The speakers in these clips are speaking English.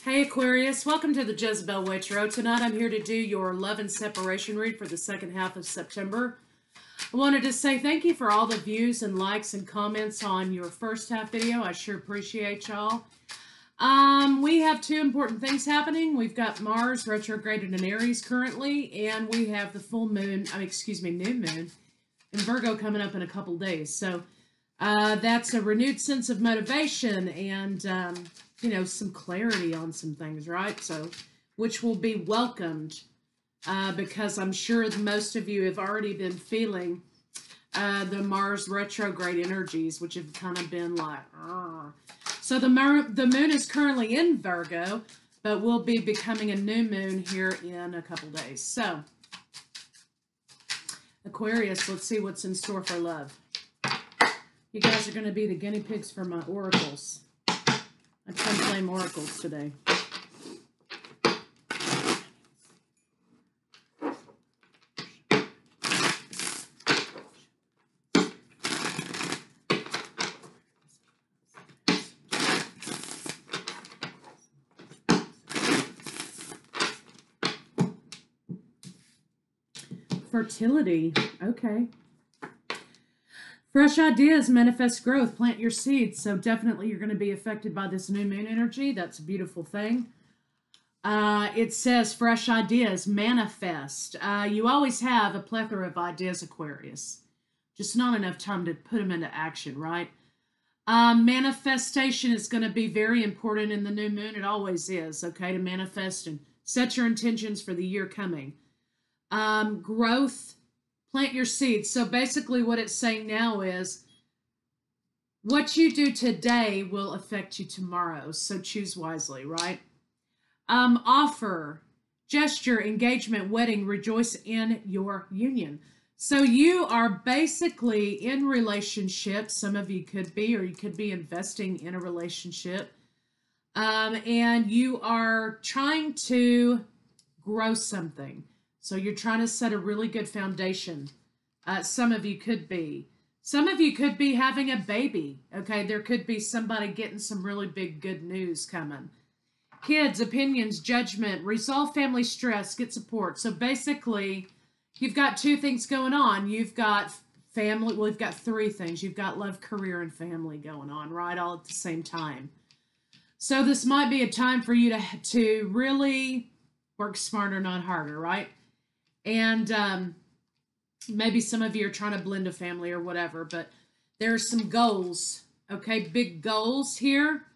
Hey Aquarius, welcome to the Jezebel Way Tarot. Tonight I'm here to do your love and separation read for the second half of September. I wanted to say thank you for all the views and likes and comments on your first half video. I sure appreciate y'all. We have two important things happening. We've got Mars retrograded in Aries currently, and we have the full moon, new moon in Virgo coming up in a couple days. So that's a renewed sense of motivation and some clarity on some things, right? So, which will be welcomed because I'm sure most of you have already been feeling the Mars retrograde energies, which have kind of been like, Argh. So the moon is currently in Virgo, but will be becoming a new moon here in a couple days. So, Aquarius, let's see what's in store for love. You guys are going to be the guinea pigs for my oracles. I'm trying to play oracles today. Fertility. Okay. Fresh ideas manifest growth. Plant your seeds. So definitely you're going to be affected by this new moon energy. That's a beautiful thing. It says fresh ideas manifest. You always have a plethora of ideas, Aquarius. Just not enough time to put them into action, right? Manifestation is going to be very important in the new moon. It always is, okay, to manifest and set your intentions for the year coming. Growth. Plant your seeds. So basically what it's saying now is what you do today will affect you tomorrow. So choose wisely, right? Offer, gesture, engagement, wedding, rejoice in your union. So you are basically in relationships. Some of you could be, or you could be investing in a relationship. And you are trying to grow something. So you're trying to set a really good foundation. Some of you could be. Some of you could be having a baby. Okay, there could be somebody getting some really big good news coming. Kids, opinions, judgment, resolve family stress, get support. So basically, you've got two things going on. You've got family. Well, you've got three things. You've got love, career, and family going on, right? All at the same time. So this might be a time for you to really work smarter, not harder, right? And maybe some of you are trying to blend a family or whatever, but there are some goals, okay? Big goals here.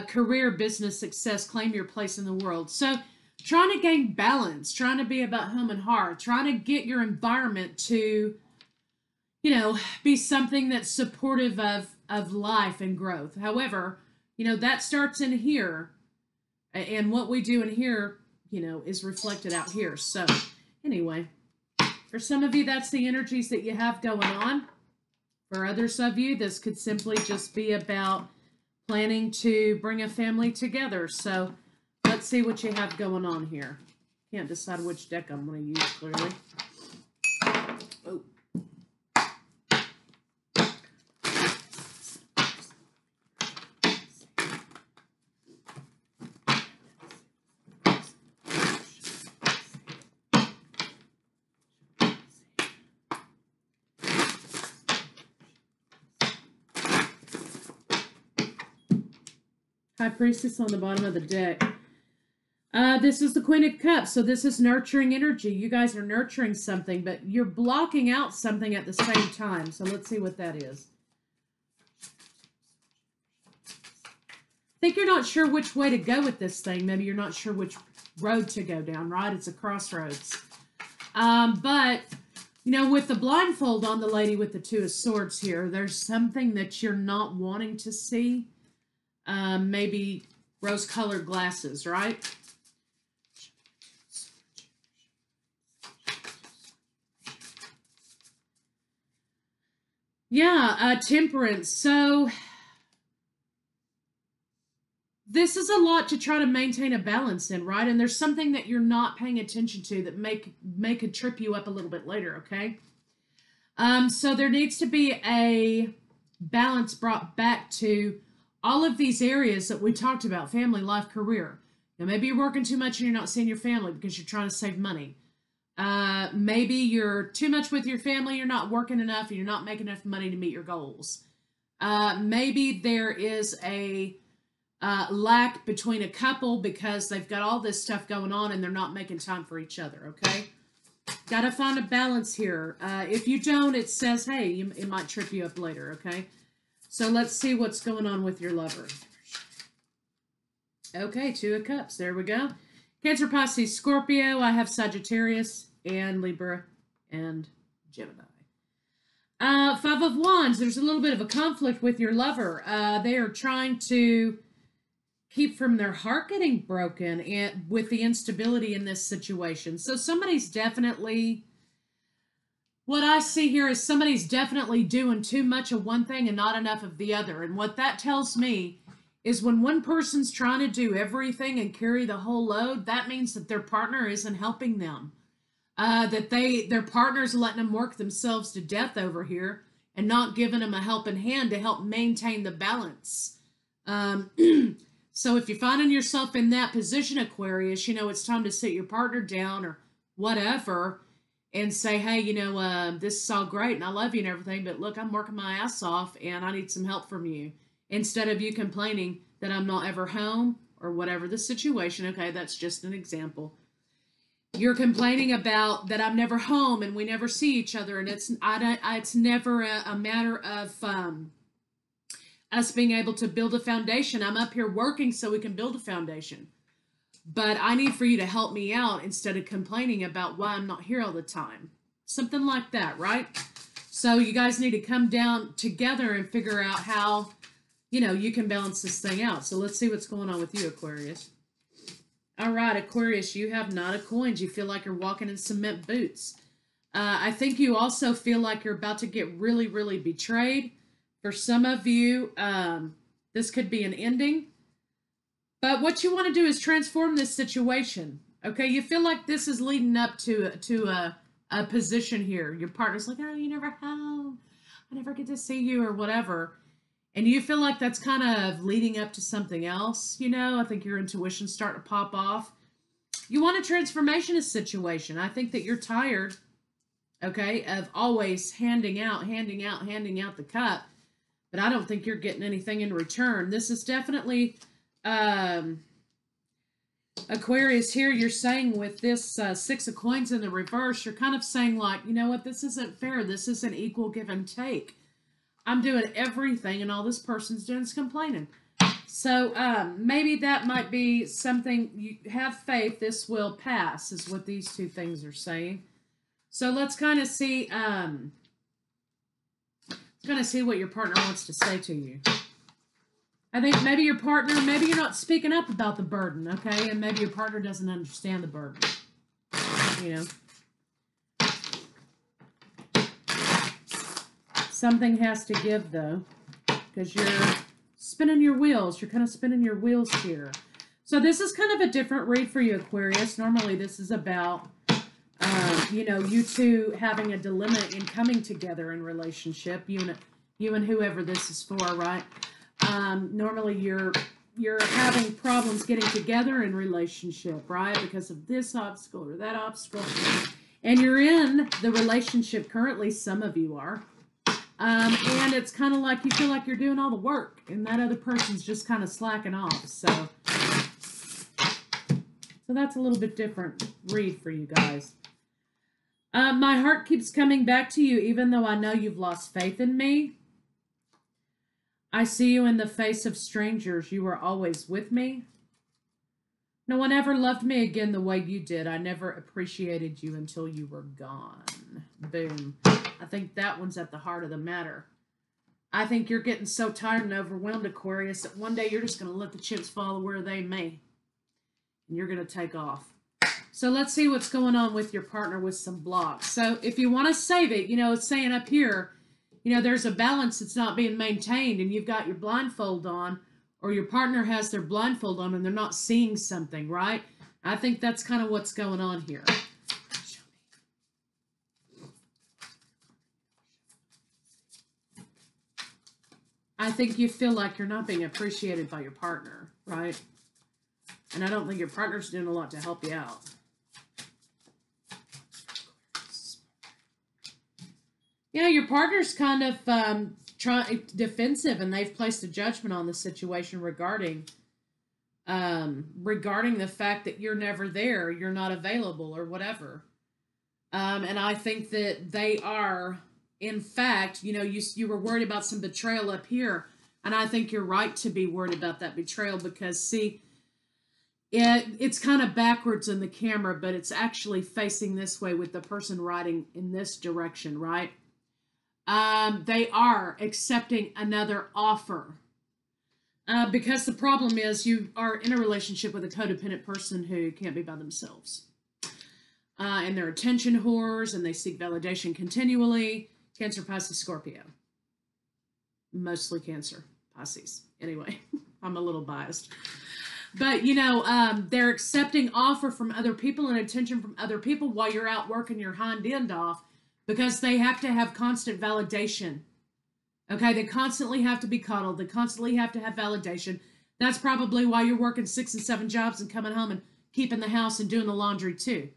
Career, business, success, claim your place in the world. So trying to gain balance, trying to be about home and heart, trying to get your environment to, be something that's supportive of life and growth. However, that starts in here, and what we do in here, is reflected out here. So anyway, for some of you, that's the energies that you have going on. For others of you, this could simply just be about planning to bring a family together. So let's see what you have going on here. Can't decide which deck I'm going to use, clearly. Oh. High Priestess on the bottom of the deck. This is the Queen of Cups, so this is nurturing energy. You guys are nurturing something, but you're blocking out something at the same time. So let's see what that is. I think you're not sure which way to go with this thing. Maybe you're not sure which road to go down, right? It's a crossroads. But, with the blindfold on the lady with the Two of Swords here, there's something that you're not wanting to see. Maybe rose-colored glasses, right? Yeah, temperance. So this is a lot to try to maintain a balance in, right? And there's something that you're not paying attention to that may could trip you up a little bit later, okay? So there needs to be a balance brought back to all of these areas that we talked about, family, life, career. Now, maybe you're working too much and you're not seeing your family because you're trying to save money. Maybe you're too much with your family, you're not working enough, and you're not making enough money to meet your goals. Maybe there is a lack between a couple because they've got all this stuff going on and they're not making time for each other, okay? Got to find a balance here. If you don't, it says, hey, it might trip you up later, okay? So let's see what's going on with your lover. Okay, Two of Cups. There we go. Cancer, Pisces, Scorpio. I have Sagittarius and Libra and Gemini. Five of Wands. There's a little bit of a conflict with your lover. They are trying to keep from their heart getting broken and with the instability in this situation. So somebody's definitely, what I see here is somebody's definitely doing too much of one thing and not enough of the other. And what that tells me is when one person's trying to do everything and carry the whole load, that means that their partner isn't helping them. That their partner's letting them work themselves to death over here and not giving them a helping hand to help maintain the balance. So if you're finding yourself in that position, Aquarius, it's time to sit your partner down or whatever and say, hey, this is all great and I love you and everything, but look, I'm working my ass off and I need some help from you. Instead of you complaining that I'm not ever home or whatever the situation. Okay, that's just an example. You're complaining about that I'm never home and we never see each other, and it's never a matter of us being able to build a foundation. I'm up here working so we can build a foundation. But I need for you to help me out instead of complaining about why I'm not here all the time. Something like that, right? So you guys need to come down together and figure out how you can balance this thing out. So let's see what's going on with you, Aquarius. All right, Aquarius, you have Knight of Coins. You feel like you're walking in cement boots. I think you also feel like you're about to get really, really betrayed. For some of you, this could be an ending. But what you want to do is transform this situation. Okay, you feel like this is leading up to a position here. Your partner's like, oh, you never home. I never get to see you or whatever. And you feel like that's kind of leading up to something else, I think your intuition's starting to pop off. You want a transformationist situation. I think that you're tired, okay, of always handing out the cup. But I don't think you're getting anything in return. This is definitely, Aquarius here, you're saying with this Six of Coins in the reverse, you're kind of saying like, you know what, this isn't fair. This isn't equal give and take. I'm doing everything and all this person's doing is complaining. So maybe that might be something. You have faith this will pass is what these two things are saying. So let's kind of see what your partner wants to say to you. I think maybe your partner, maybe you're not speaking up about the burden, okay? And maybe your partner doesn't understand the burden. Something has to give, though, because you're spinning your wheels. You're kind of spinning your wheels here. So this is kind of a different read for you, Aquarius. Normally, this is about, you two having a dilemma in coming together in relationship. You and whoever this is for, right? Normally, you're having problems getting together in relationship, right? Because of this obstacle or that obstacle. And you're in the relationship currently. Some of you are. And it's kind of like you feel like you're doing all the work and that other person's just kind of slacking off. So that's a little bit different read for you guys. My heart keeps coming back to you, even though I know you've lost faith in me. I see you in the face of strangers. You were always with me. No one ever loved me again the way you did. I never appreciated you until you were gone. Boom. I think that one's at the heart of the matter. I think you're getting so tired and overwhelmed, Aquarius, that one day you're just going to let the chips fall where they may. And you're going to take off. So let's see what's going on with your partner with some blocks. So if you want to save it, it's saying up here, there's a balance that's not being maintained and you've got your blindfold on, or your partner has their blindfold on and they're not seeing something, right? I think that's kind of what's going on here. I think you feel like you're not being appreciated by your partner, right? And I don't think your partner's doing a lot to help you out. Yeah, your partner's kind of defensive, and they've placed a judgment on the situation regarding the fact that you're never there, you're not available, or whatever. And I think that they are, in fact, you were worried about some betrayal up here, and I think you're right to be worried about that betrayal because, see, it's kind of backwards in the camera, but it's actually facing this way with the person riding in this direction, right? They are accepting another offer. Because the problem is you are in a relationship with a codependent person who can't be by themselves. And they're attention whores, and they seek validation continually. Cancer, Pisces, Scorpio. Mostly Cancer, Pisces. Anyway, I'm a little biased. But, they're accepting offer from other people and attention from other people while you're out working your hind end off because they have to have constant validation. Okay, they constantly have to be coddled. They constantly have to have validation. That's probably why you're working 6 and 7 jobs and coming home and keeping the house and doing the laundry too.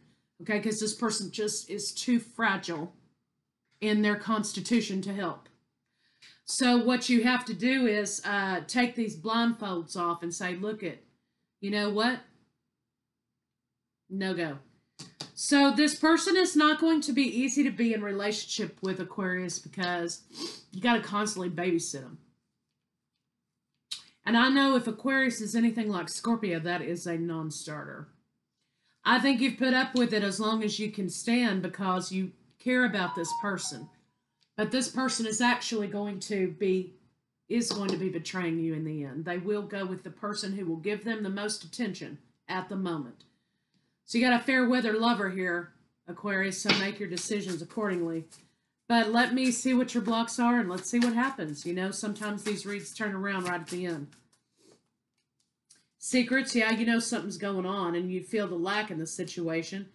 Okay, because this person just is too fragile in their constitution to help. So what you have to do is take these blindfolds off and say, look it, you know what? No go. So this person is not going to be easy to be in relationship with, Aquarius, because you got to constantly babysit them. And I know if Aquarius is anything like Scorpio, that is a non-starter. I think you've put up with it as long as you can stand because you care about this person. But this person is actually going to be betraying you in the end. They will go with the person who will give them the most attention at the moment. So you got a fair weather lover here, Aquarius, so make your decisions accordingly. But let me see what your blocks are and let's see what happens. Sometimes these reads turn around right at the end. Secrets, yeah, something's going on and you feel the lack in the situation.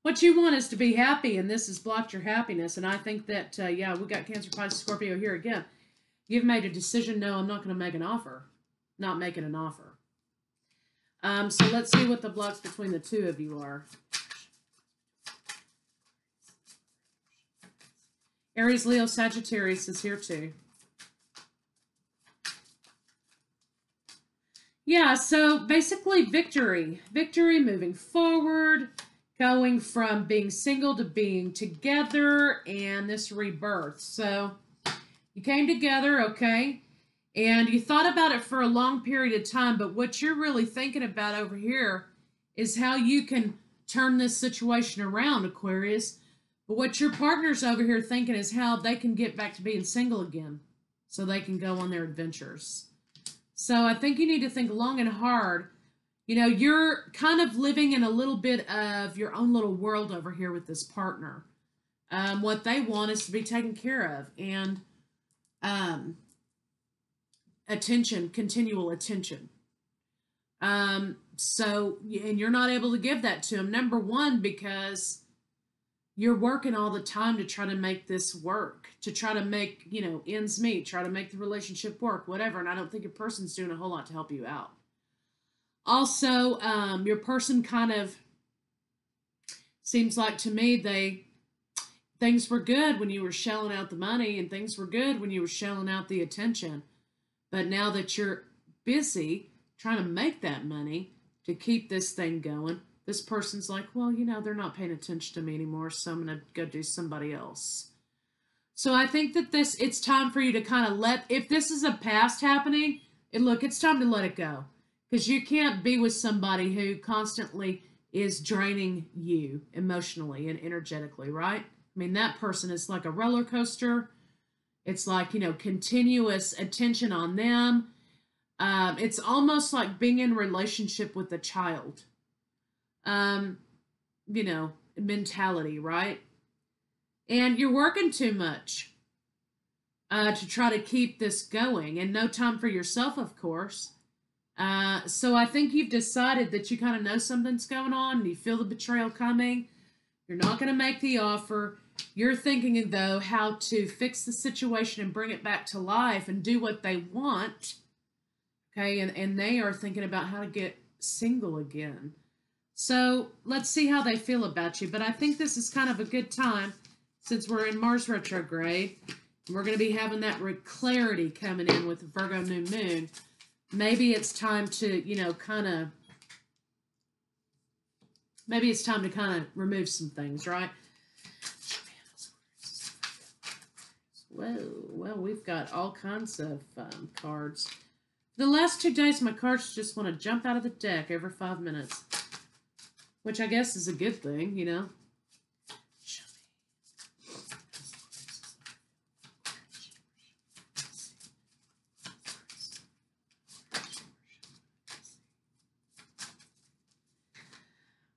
What you want is to be happy, and this has blocked your happiness. And I think that, yeah, we got Cancer, Pisces, Scorpio here again. You've made a decision, no, I'm not going to make an offer. Not making an offer. So let's see what the blocks between the two of you are. Aries, Leo, Sagittarius is here too. Yeah, so basically victory. Victory, moving forward, going from being single to being together, and this rebirth. So you came together, okay? And you thought about it for a long period of time, but what you're really thinking about over here is how you can turn this situation around, Aquarius. But what your partner's over here thinking is how they can get back to being single again so they can go on their adventures. So I think you need to think long and hard. You're kind of living in a little bit of your own little world over here with this partner. What they want is to be taken care of. And attention, continual attention. And you're not able to give that to them. Number one, because you're working all the time to try to make this work, to try to make, ends meet, try to make the relationship work, whatever. And I don't think a person's doing a whole lot to help you out. Also, your person kind of seems like to me things were good when you were shelling out the money and things were good when you were shelling out the attention. But now that you're busy trying to make that money to keep this thing going, this person's like, well, they're not paying attention to me anymore, so I'm going to go do somebody else. So I think that it's time for you to kind of if this is a past happening, it's time to let it go. Because you can't be with somebody who constantly is draining you emotionally and energetically, right? I mean, that person is like a roller coaster. It's like, continuous attention on them. It's almost like being in a relationship with a child. Mentality, right? And you're working too much to try to keep this going, and no time for yourself, of course. So I think you've decided that you kind of know something's going on and you feel the betrayal coming. You're not going to make the offer. You're thinking, though, how to fix the situation and bring it back to life and do what they want. Okay, and they are thinking about how to get single again. So let's see how they feel about you. But I think this is kind of a good time since we're in Mars retrograde. We're going to be having that clarity coming in with the Virgo new moon. Maybe it's time to, maybe it's time to kind of remove some things, right? Whoa, well, we've got all kinds of cards. The last 2 days, my cards just want to jump out of the deck every 5 minutes, which I guess is a good thing,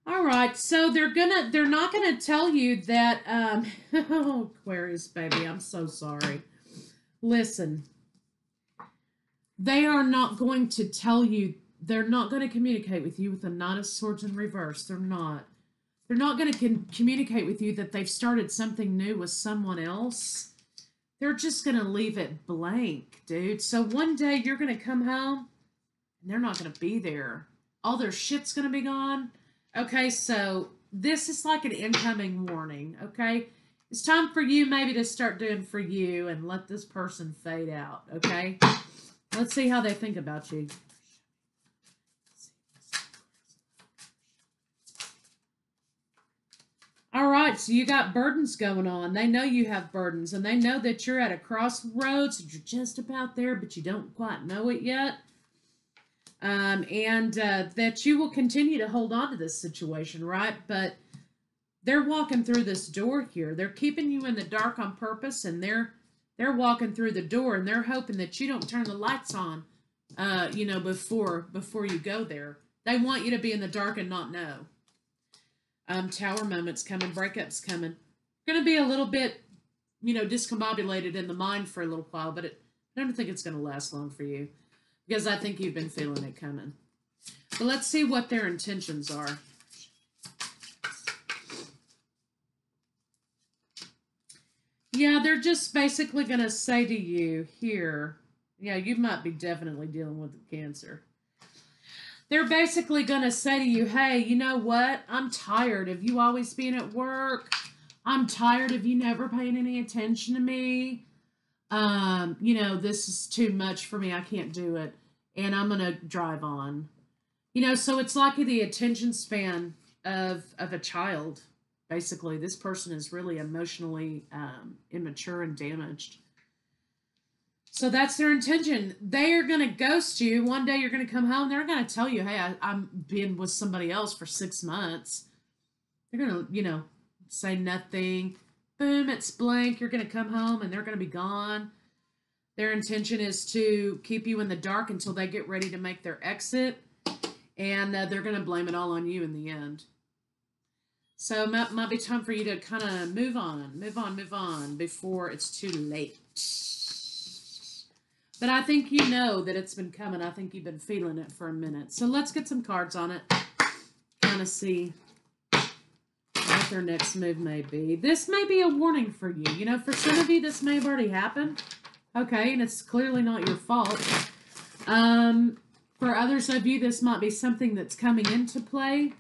All right, so they're not gonna tell you that, oh, Aquarius, baby, I'm so sorry. Listen, they are not going to tell you, they're not going to communicate with you with the Knight of Swords in reverse. They're not going to communicate with you that they've started something new with someone else. They're just going to leave it blank, dude. So one day you're going to come home and they're not going to be there. All their shit's going to be gone. Okay, so this is like an incoming warning, okay? It's time for you maybe to start doing for you and let this person fade out, okay? Let's see how they think about you. All right, so you got burdens going on. They know you have burdens, and they know that you're at a crossroads. You're just about there, but you don't quite know it yet. That you will continue to hold on to this situation, right? But they're walking through this door here. They're keeping you in the dark on purpose, and they're walking through the door, and they're hoping that you don't turn the lights on, before you go there. They want you to be in the dark and not know. Tower moments coming, breakups coming. Going to be a little bit, discombobulated in the mind for a little while, but I don't think it's going to last long for you because I think you've been feeling it coming. But let's see what their intentions are. Yeah, they're just basically going to say to you here, yeah, you might be definitely dealing with cancer. They're basically going to say to you, hey, you know what? I'm tired of you always being at work. I'm tired of you never paying any attention to me. This is too much for me. I can't do it. And I'm going to drive on. So it's like the attention span of a child. Basically, this person is really emotionally immature and damaged. So that's their intention. They are going to ghost you. One day you're going to come home. They're going to tell you, hey, I'm being with somebody else for 6 months. They're going to, say nothing. Boom, it's blank. You're going to come home and they're going to be gone. Their intention is to keep you in the dark until they get ready to make their exit. And they're going to blame it all on you in the end. So it might be time for you to kind of move on before it's too late. But I think you know that it's been coming. I think you've been feeling it for a minute. So let's get some cards on it. Kind of see what their next move may be. This may be a warning for you. For some of you, this may have already happened. Okay, and it's clearly not your fault. For others of you, this might be something that's coming into play.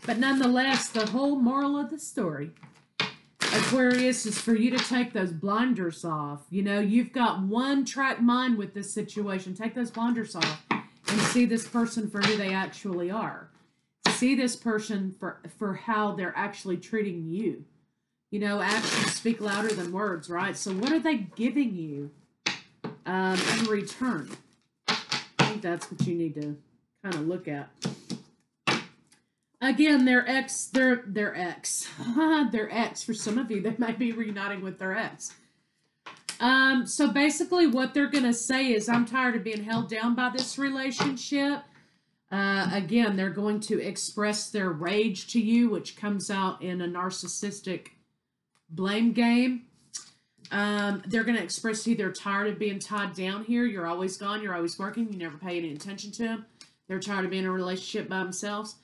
But nonetheless, the whole moral of the story, Aquarius, is for you to take those blinders off. You've got one-track mind with this situation. Take those blinders off and see this person for who they actually are. See this person for how they're actually treating you. Actions speak louder than words, right? So what are they giving you in return? I think that's what you need to kind of look at. Again, their ex. Their ex. For some of you, they might be reuniting with their ex. So basically what they're going to say is, I'm tired of being held down by this relationship. Again, they're going to express their rage to you, which comes out in a narcissistic blame game. They're going to express to you they're tired of being tied down here. You're always gone. You're always working. You never pay any attention to them. They're tired of being in a relationship by themselves.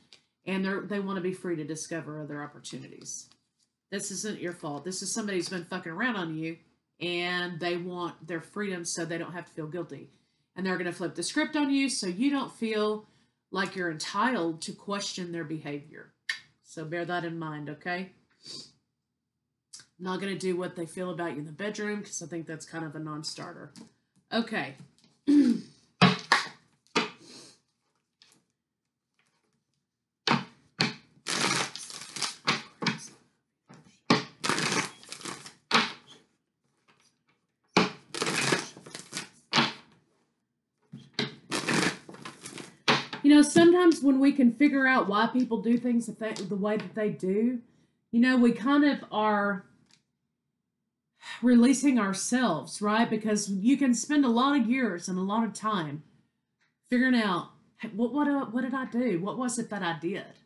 And they want to be free to discover other opportunities. This isn't your fault. This is somebody who's been fucking around on you, and they want their freedom so they don't have to feel guilty. And they're going to flip the script on you so you don't feel like you're entitled to question their behavior. So bear that in mind, okay? I'm not going to do what they feel about you in the bedroom because I think that's kind of a non-starter. Okay. You know, sometimes when we can figure out why people do things the way that they do, you know, we kind of are releasing ourselves, right? Because you can spend a lot of years and a lot of time figuring out, hey, what did I do? What was it that I did?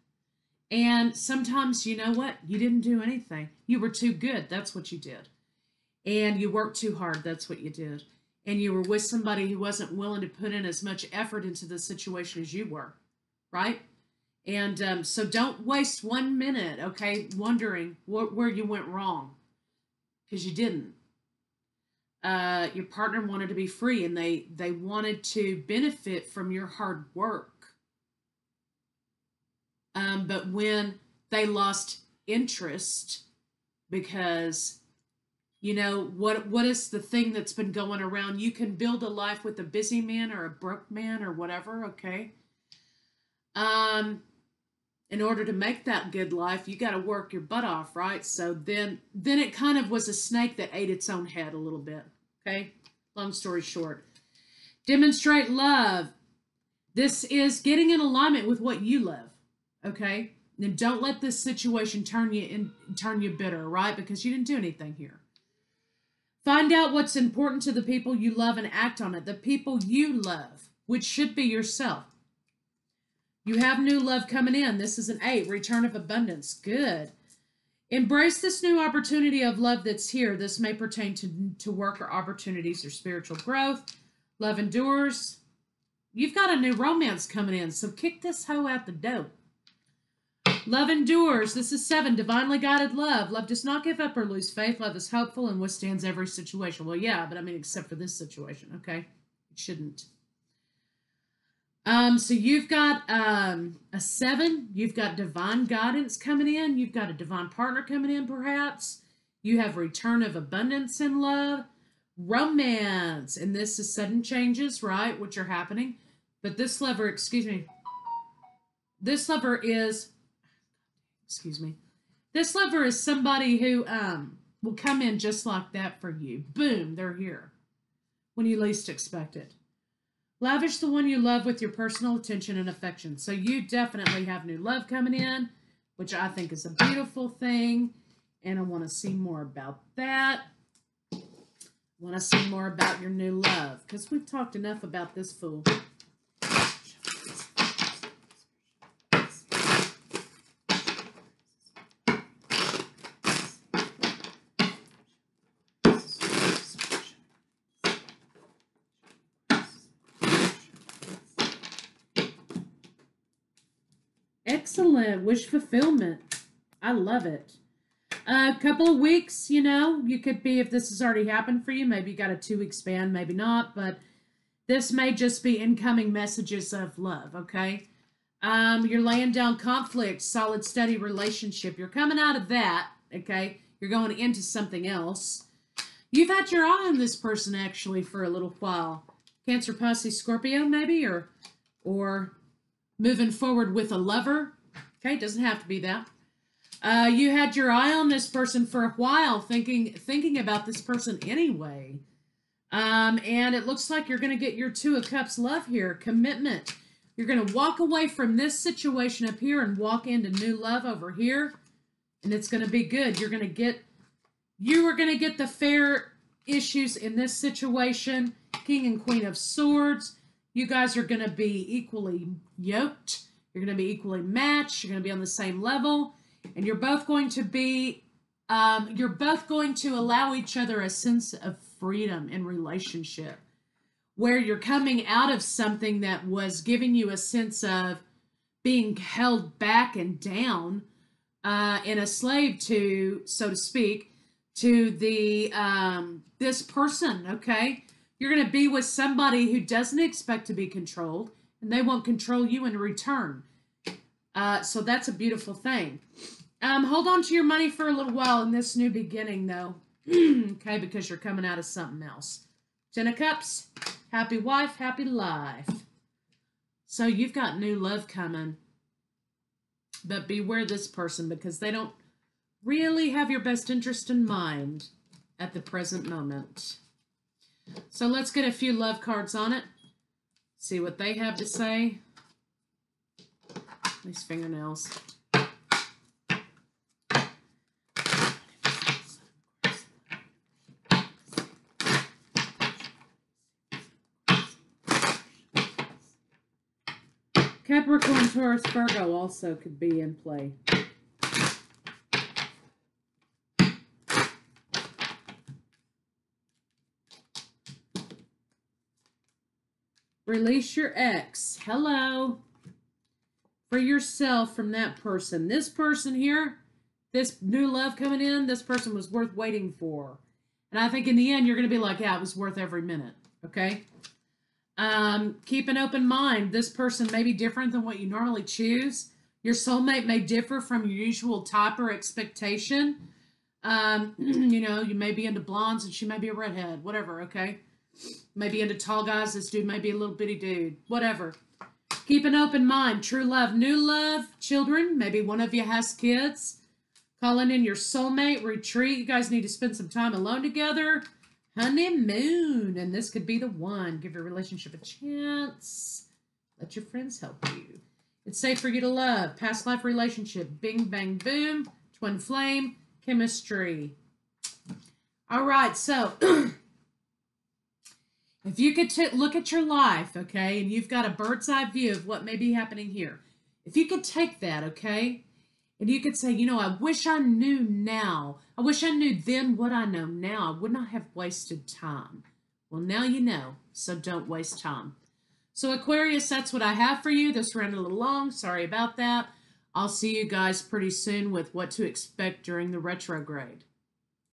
And sometimes, you know what? You didn't do anything. You were too good. That's what you did. And you worked too hard. That's what you did. And you were with somebody who wasn't willing to put in as much effort into the situation as you were, right? And so don't waste 1 minute, okay, wondering where you went wrong, because you didn't. Your partner wanted to be free, and they wanted to benefit from your hard work. But when they lost interest because... You know, what is the thing that's been going around? You can build a life with a busy man or a broke man or whatever, okay? In order to make that good life, you got to work your butt off, right? So then it kind of was a snake that ate its own head a little bit, okay? Long story short. Demonstrate love. This is getting in alignment with what you love, okay? And don't let this situation turn you bitter, right? Because you didn't do anything here. Find out what's important to the people you love and act on it. The people you love, which should be yourself. You have new love coming in. This is an 8, return of abundance. Good. Embrace this new opportunity of love that's here. This may pertain to work or opportunities or spiritual growth. Love endures. You've got a new romance coming in, so kick this hoe out the door. Love endures. This is 7, divinely guided love. Love does not give up or lose faith. Love is hopeful and withstands every situation. Well, yeah, but I mean, except for this situation, okay? It shouldn't. So you've got a 7. You've got divine guidance coming in. You've got a divine partner coming in, perhaps. You have return of abundance in love. Romance. And this is sudden changes, right, which are happening. But this lover, this lover is... This lover is somebody who will come in just like that for you. Boom, they're here when you least expect it. Lavish the one you love with your personal attention and affection. So you definitely have new love coming in, which I think is a beautiful thing. And I want to see more about that. I want to see more about your new love, because we've talked enough about this fool. Excellent. Wish fulfillment. I love it. A couple of weeks, you know, you could be, if this has already happened for you, maybe you got a 2-week span, maybe not, but this may just be incoming messages of love, okay? You're laying down conflict, solid, steady relationship. You're coming out of that, okay? You're going into something else. You've had your eye on this person, actually, for a little while. Cancer, Pisces, Scorpio, maybe, or moving forward with a lover. Okay, doesn't have to be that. You had your eye on this person for a while, thinking about this person anyway. And it looks like you're going to get your 2 of Cups love here. Commitment. You're going to walk away from this situation up here and walk into new love over here. And it's going to be good. You are going to get the fair issues in this situation. King and Queen of Swords. You guys are going to be equally yoked. You're going to be equally matched. You're going to be on the same level. And you're both going to allow each other a sense of freedom in relationship, where you're coming out of something that was giving you a sense of being held back and down, and a slave to, so to speak, to the this person, okay? You're going to be with somebody who doesn't expect to be controlled, and they won't control you in return. So that's a beautiful thing. Hold on to your money for a little while in this new beginning, though, okay, because you're coming out of something else. 10 of Cups, happy wife, happy life. So you've got new love coming. But beware this person, because they don't really have your best interest in mind at the present moment. So let's get a few love cards on it. See what they have to say. These fingernails. Capricorn, Taurus, Virgo also could be in play. Release your ex. Hello. For yourself from that person. This person here, this new love coming in, this person was worth waiting for. And I think in the end, you're going to be like, yeah, it was worth every minute. Okay? Keep an open mind. This person may be different than what you normally choose. Your soulmate may differ from your usual type or expectation. You know, you may be into blondes and she may be a redhead. Whatever, okay? Maybe into tall guys. This dude may be a little bitty dude. Whatever. Keep an open mind. True love. New love. Children. Maybe one of you has kids. Calling in your soulmate. Retreat. You guys need to spend some time alone together. Honeymoon. And this could be the one. Give your relationship a chance. Let your friends help you. It's safe for you to love. Past life relationship. Bing, bang, boom. Twin flame. Chemistry. All right. So... if you could look at your life, okay, and you've got a bird's eye view of what may be happening here. If you could take that, okay, and you could say, you know, I wish I knew now. I wish I knew then what I know now. I would not have wasted time. Well, now you know, so don't waste time. So Aquarius, that's what I have for you. This ran a little long. Sorry about that. I'll see you guys pretty soon with what to expect during the retrograde.